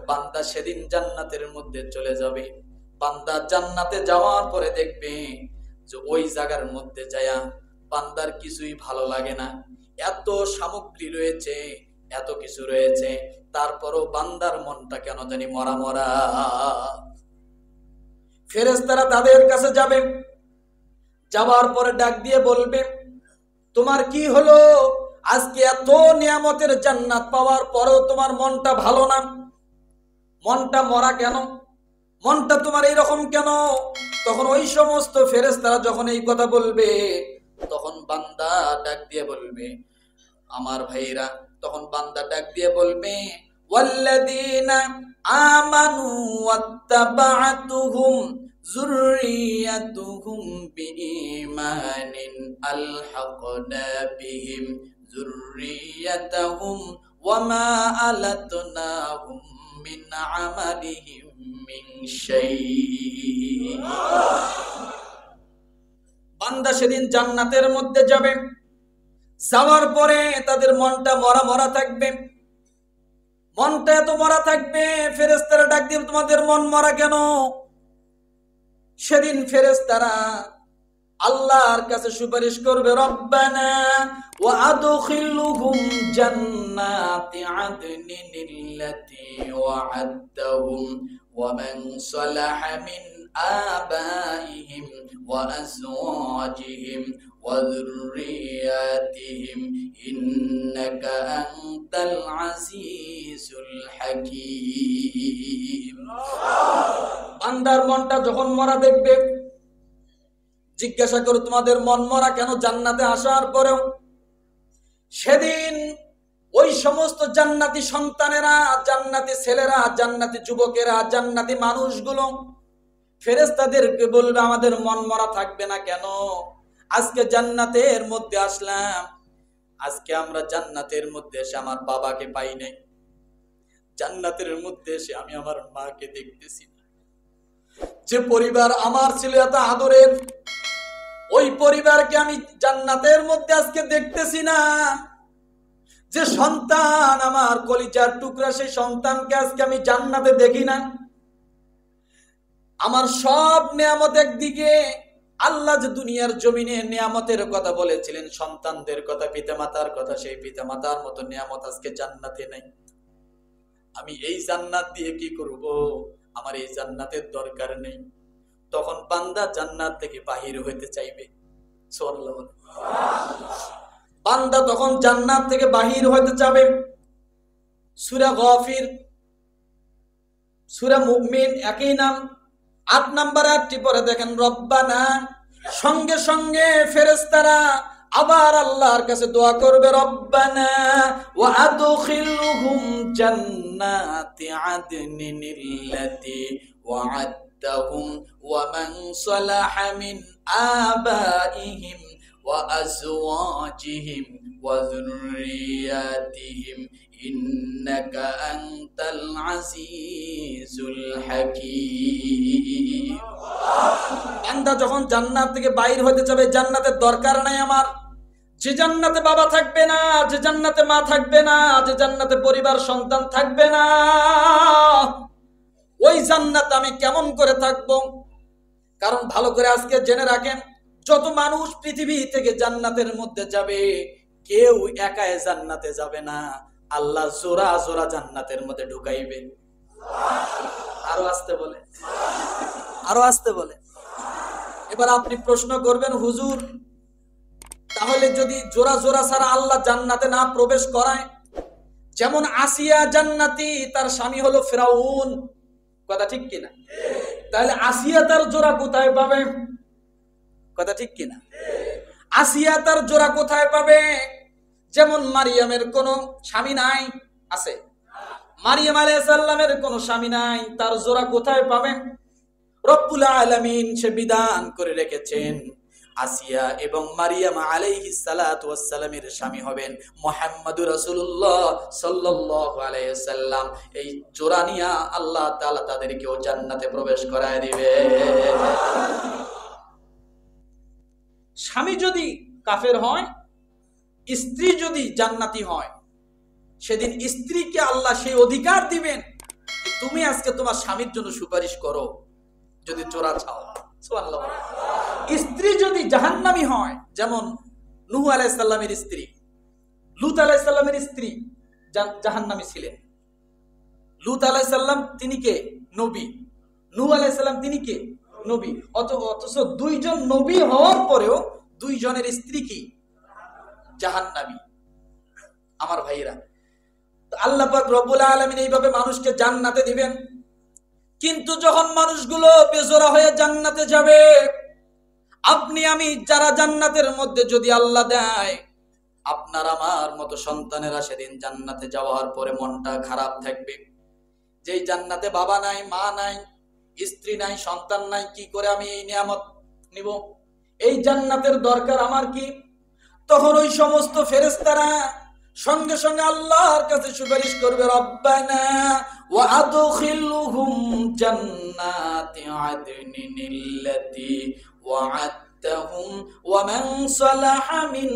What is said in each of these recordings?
বান্দা সেদিন জান্নাতের মধ্যে চলে যাবে। বান্দা জান্নাতে যাওয়ার পরে দেখবে যে ওই জায়গার মধ্যে যায়া বান্দার কিছুই ভালো লাগে না। এত সামগ্রী রয়েছে, এত কিছু রয়েছে, তারপরও বান্দার মনটা কেন জানি মরা মরা। ফেরেশতারা তাদের কাছে যাবে, যাওয়ার পরে ডাক দিয়ে বলবে, তোমার কি হলো? আজকে এত নিয়ামতের জান্নাত পাওয়ার পরেও তোমার মনটা ভালো না, মনটা মরা কেন, মনটা তোমার এইরকম কেন? তখন ওই সমস্ত ফেরেশতারা যখন এই কথা বলবে, তখন বান্দা ডাক দিয়ে বলবে, আমার ভাইরা, তখন বান্দা ডাক দিয়ে বলবে, ওয়াল্লাযীনা আমানু ওয়াত্তাবা'তুহুম যুররিয়াতুহুম বিঈমানিন আলহাকনা বিহিম যুররিয়াতাহুম ওয়ামা আলাতনাহুম মিন আমালিহিম মিন শাই'। বান্দা সেদিন জান্নাতের মধ্যে যাবে, যাওয়ার পরে তাদের মনটা মরা মরা থাকবে, মনটা এত মরা থাকবে, ফেরেশতারা ডাক দিয়ে, তোমাদের মন মরা কেন? সেদিন ফেরেশতারা আল্লাহর কাছে সুপারিশ করবে, রব্বানা ওয়া আদখিলহুম জান্নাতি আদনিল্লাতি ওয়া'আদতাহুম ওয়া মান সালাহা মিন আবাইহিম ওয়া আজওয়াজিহিম ওয়া যুররিয়াতিহিম ইন্নাকা আনতাল আজিজুল হাকীম। বান্দার মনটা যখন মরা দেখবে, জিজ্ঞাসা করো, তোমাদের মন মরা কেন জান্নাতে আসার পরেও? সেদিন ওই সমস্ত জান্নাতি সন্তানেরা, জান্নাতি ছেলেরা, জান্নাতি যুবকেরা, জান্নাতি মানুষগুলো ফেরেশতাদেরকে বলবে, আমাদের মন মরা থাকবে না কেন? আজকে জান্নাতের মধ্যে আসলাম, আজকে আমরা জান্নাতের মধ্যে এসে আমার বাবাকে পাই নাই, জান্নাতের মধ্যে এসে আমি আমার মাকে দেখতেছি না। যে পরিবার আমার ছিল এত আদরের, ওই পরিবারকে আমি জান্নাতের মধ্যে আজকে দেখতেছি না। যে সন্তান আমার কলিজার টুকরা, সেই সন্তানকে আজকে আমি জান্নাতে দেখি না। আমার সব নিয়ামত একদিকে, আল্লাহ যে দুনিয়ার জমিনে নিয়ামতের কথা বলেছিলেন, সন্তানদের কথা, পিতামাতার কথা, সেই পিতামাতার মতো নিয়ামত আজকে জান্নাতে নাই। আমি এই জান্নাত দিয়ে কি করব? আমার এই জান্নাতের দরকার নেই। তখন বান্দা জান্নাত থেকে বাহির হইতে চাইবে। সুবহানাল্লাহ। বান্দা তখন জান্নাত থেকে বাহির হইতে যাবে। সূরা গাফির, সূরা মুমিন একই নাম, ৮ নম্বর আয়াতটি পরে দেখেন, রব্বানা, সঙ্গে সঙ্গে ফেরেশতারা আবার আল্লাহর কাছে দোয়া করবে, রব্বানা ওয়া আদখিলহুম জান্নাতি আদনিল্লাতি ওয়া'আদতাহুম ওয়া মান সালাহা মিন আবাইহিম ওয়া আজওয়াজিহিম ওয়া যুররিয়াতিহিম ইন্নাকা আনতাল আজিজুল হাকীম। বান্দা যখন জান্নাত থেকে বাইর হতে যাবে, জান্নাতের দরকার নাই আমার। যে জান্নাতে বাবা থাকবে না, যে জান্নাতে মা থাকবে না, যে জান্নাতে পরিবার সন্তান থাকবে না, ওই জান্নাতে আমি কেমন করে থাকবো? কারণ ভালো করে আজকে জেনে রাখেন, যত মানুষ পৃথিবী থেকে জান্নাতের মধ্যে যাবে, কেউ একাই জান্নাতে যাবে না। আল্লাহ জোড়া জোড়া জান্নাতের মধ্যে ঢুকাইবে। আরো আসতে বলে, আরো আসতে বলে। এবার আপনি প্রশ্ন করবেন, হুজুর, তাহলে যদি জোড়া জোড়া ছাড়া আল্লাহ জান্নাতে না প্রবেশ করায়, যেমন আসিয়া জান্নাতি, তার স্বামী হলো ফিরাউন, কথা ঠিক কিনা? তাহলে আসিয়া তার জোড়া কোথায় পাবে? কথা ঠিক কিনা? আসিয়া তার জোড়া কোথায় পাবে? যেমন মারিয়ামের কোনো স্বামী নাই, আছে? মারিয়াম আলাইহিস সালামের কোনো স্বামী নাই, তার জোড়া কোথায় পাবে? রব্বুল আলামিন সে বিধান করে রেখেছেন, আসিয়া এবং মারিয়াম আলাইহিস সালাতু ওয়াস সালামের স্বামী হবেন মুহাম্মদুর রাসূলুল্লাহ সাল্লাল্লাহু আলাইহি ওয়াসাল্লাম। এই জোড়া নিয়া আল্লাহ তাআলা তাদেরকেও জান্নাতে প্রবেশ করায় দিবে। স্বামী যদি কাফের হয়, স্ত্রী যদি জান্নাতি হয়, সেদিন স্ত্রীকে আল্লাহ সেই অধিকার দিবেন, তুমি আজকে তোমার স্বামীর জন্য সুপারিশ করো যদি চোরা চাও। সুবহানাল্লাহ। স্ত্রী যদি জাহান্নামী হয়, যেমন নূহ আলাইহিস সালামের স্ত্রী, লূত আলাইহিস সালামের স্ত্রী জাহান্নামী ছিলেন। লূত আলাইহিস সালাম তিনি কে? নবী। নূহ আলাইহিস সালাম তিনি কে? নবী। অথচ দুইজন নবী হওয়ার পরেও দুইজনের স্ত্রী কি? জাহান্নামী। আমার ভাইরা, আল্লাহ পাক রব্বুল আলামিন এইভাবে মানুষকে জান্নাতে দিবেন। কিন্তু যখন মানুষগুলো বেজোরা হয়ে জান্নাতে যাবে, আপনি আমি যারা জান্নাতের মধ্যে যদি আল্লাহ দেয়, আপনার আমার মতো সন্তানেরা সেদিন জান্নাতে যাওয়ার পরে মনটা খারাপ থাকবে। যেই জান্নাতে বাবা নাই, মা নাই, স্ত্রী নাই, সন্তান নাই, কি করে আমি এই নিয়ামত নিব? এই জান্নাতের দরকার আমার কি? তখন ওই সমস্ত ফেরেশতারা সঙ্গে সঙ্গে আল্লাহর কাছে সুপারিশ করবে, রব্বানা ওয়া আদখিলহুম জান্নাতি আদনিনিল্লাতি ওয়া'আদতাহুম ওয়া মান সালাহা মিন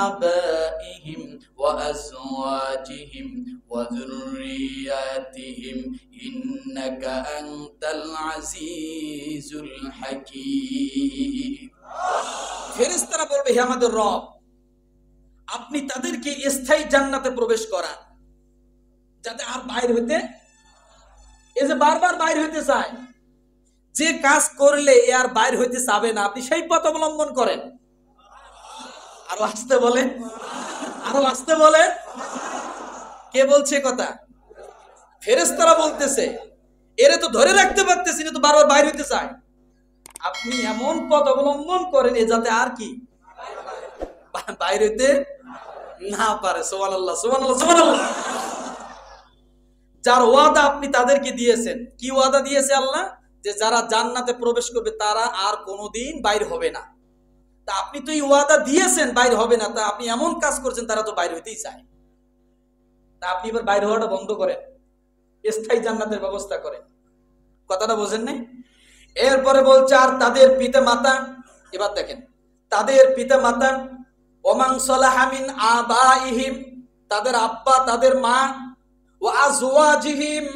আবাইহিম ওয়া আজওয়াজিহিম ওয়া যুররিয়াতিহিম ইন্নাকা আনতাল আজিজুল হাকীম। ফেরেশতারা বলবে, হে আমাদের রব, আপনি তাদেরকে স্থায়ী জান্নাতে প্রবেশ করান, যাতে আর বাইর হইতে, এই যে বারবার বাইর হইতে চায়, যে কাজ করলে এ আর বাইর হইতে চাবে না, আপনি সেই পথ অবলম্বন করেন। আরো আসতে বলে, আরো আসতে বলে। কে বলছে কথা? ফেরেশতারা বলতেছে, এরে তো ধরে রাখতে পারতেছি না, তো বারবার বাইর হইতে চায়। আপনি এমন পথ অবলম্বন করেন যাতে আর কি বাইর হইতে না পারে। সুবহানাল্লাহ, সুবহানাল্লাহ, সুবহানাল্লাহ। যার ওয়াদা আপনি তাদেরকে দিয়েছেন, কি ওয়াদা দিয়েছে আল্লাহ? যে যারা জান্নাতে প্রবেশ করবে তারা আর কোনোদিন বাইর হবে না। তা আপনি তো এই ওয়াদা দিয়েছেন বাইর হবে না, তা আপনি এমন কাজ করছেন তারা তো বাইর হইতেই চায়। তা আপনি এবার বাইর হওয়াটা বন্ধ করেন, স্থায়ী জান্নাতের ব্যবস্থা করেন। কথাটা বোঝেন নাই? এরপরে বলছে, আর তাদের পিতা মাতা, এবার দেখেন, তাদের পিতা মাতা, ওমান সালাহা মিন আবাইহিম, তাদের আব্বা তাদের মা, ওয়া আজওয়াজিহিম,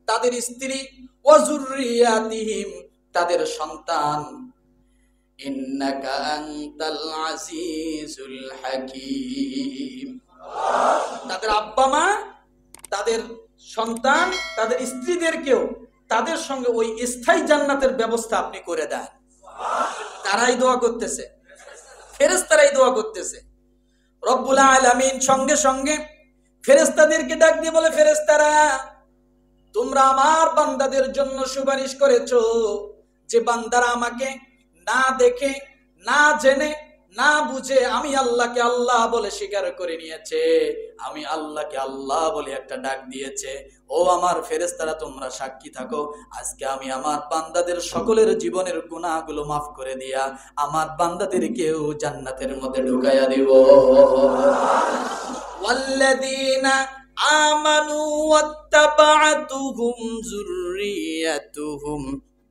তাদের স্ত্রী, ওয়া যুররিয়াতিহিম, তাদের সন্তান, ইন্নাকা আনতাল আজিজুল হাকীম। তাদের আব্বা মা, তাদের সন্তান, তাদের স্ত্রীদেরকেও তাদের সঙ্গে ওই স্থায়ী জান্নাতের ব্যবস্থা আপনি করে দেন। তারাই দোয়া করতেছে, ফেরেশতারাই দোয়া করতেছে। রব্বুল আলামিন সঙ্গে সঙ্গে ফেরেশতাদেরকে ডাক দিয়ে বলে, ফেরেশতারা, তোমরা আমার বান্দাদের জন্য সুপারিশ করেছো, যে বান্দারা আমাকে না দেখে, না জেনে, না বুঝে আমি আল্লাহকে আল্লাহ বলে স্বীকার করে নিয়েছে, আমি আল্লাহকে আল্লাহ বলে একটা ডাক দিয়েছে। ও আমার ফেরেশতারা, তোমরা সাক্ষী থাকো, আজকে আমি আমার বান্দাদের সকলের জীবনের গুনাহগুলো মাফ করে দিয়া আমার বান্দাদেরকেও জান্নাতের মধ্যে ঢুকাইয়া দিব। ওয়াল্লাযীনা আমানু ওয়াত্তাবা'তুহুম যুররিয়াতুহুম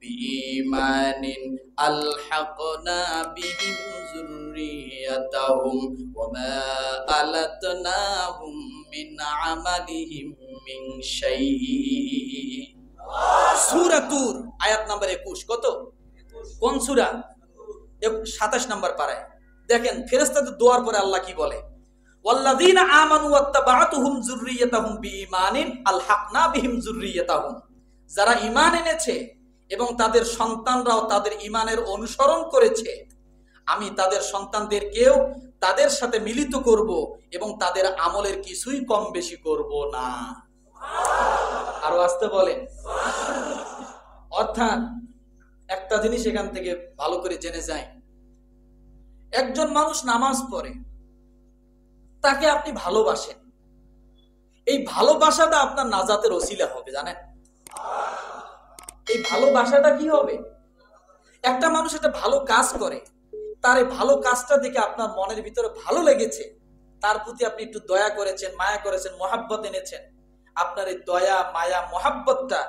বিঈমানিন আলহাকনা বিহিম যুররিয়াতাহুম ওয়া মা আলাতনাহুম মিন আমালিহিম মিন শাইই। সূরা তুর আয়াত নাম্বার 21। কত? কোন সূরা? 27 নম্বর পারায়। দেখেন ফেরেশতাদের দোয়ার পরে আল্লাহ কি বলে, ওয়াল্লাযীনা আমানু ওয়াত্তাবা'তুহুম যুররিয়াতাহুম বিঈমানিন আলহাকনা বিহিম যুররিয়াতাহুম, যারা ঈমান এনেছে এবং তাদের সন্তানরাও তাদের ঈমানের অনুসরণ করেছে, আমি তাদের সন্তানদেরকেও তাদের সাথে মিলিত করব এবং তাদের আমলের কিছুই কম বেশি করব না। আরো আসতে বলেন। অর্থাৎ একটা জিনিস এখান থেকে ভালো করে জেনে যায়, একজন মানুষ নামাজ পড়ে, তাকে আপনি ভালোবাসেন, এই ভালোবাসাটা আপনার নাজাতের ওসিলা হবে, জানেন? এই ভালোবাসাটা কি হবে? একটা মানুষ একটা ভালো কাজ করে, তার এই ভালো কাজটা দেখে আপনার মনের ভিতরে ভালো লেগেছে, তার প্রতি আপনি একটু দয়া করেছেন, মায়া করেছেন, মহাব্বত এনেছেন। আপনার এই দয়া, মায়া, মহাব্বতটা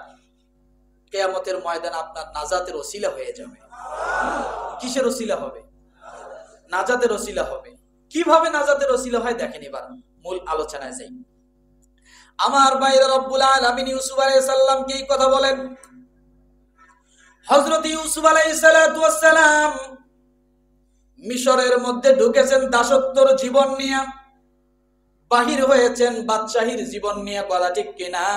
কিয়ামতের ময়দানে আপনার নাজাতের ওসিলা হয়ে যাবে। কিসের ওসিলা হবে? নাজাতের ওসিলা হবে। কিভাবে নাজাতের ওসিলা হয় দেখেন, এবার মূল আলোচনায় যাই। আমার বাইরে রব্বুল আলামিন ইউসুফ আলাইহিস সালামকে এই কথা বলেন। হযরত ইউসুফ আলাইহিস সালাতু ওয়াস সালাম মিশরের মধ্যে ঢুকেছেন দাসত্বর জীবন নিয়ে, বাহির হয়েছেন বাদশাহীর জীবন নিয়ে, কথা ঠিক কিনা?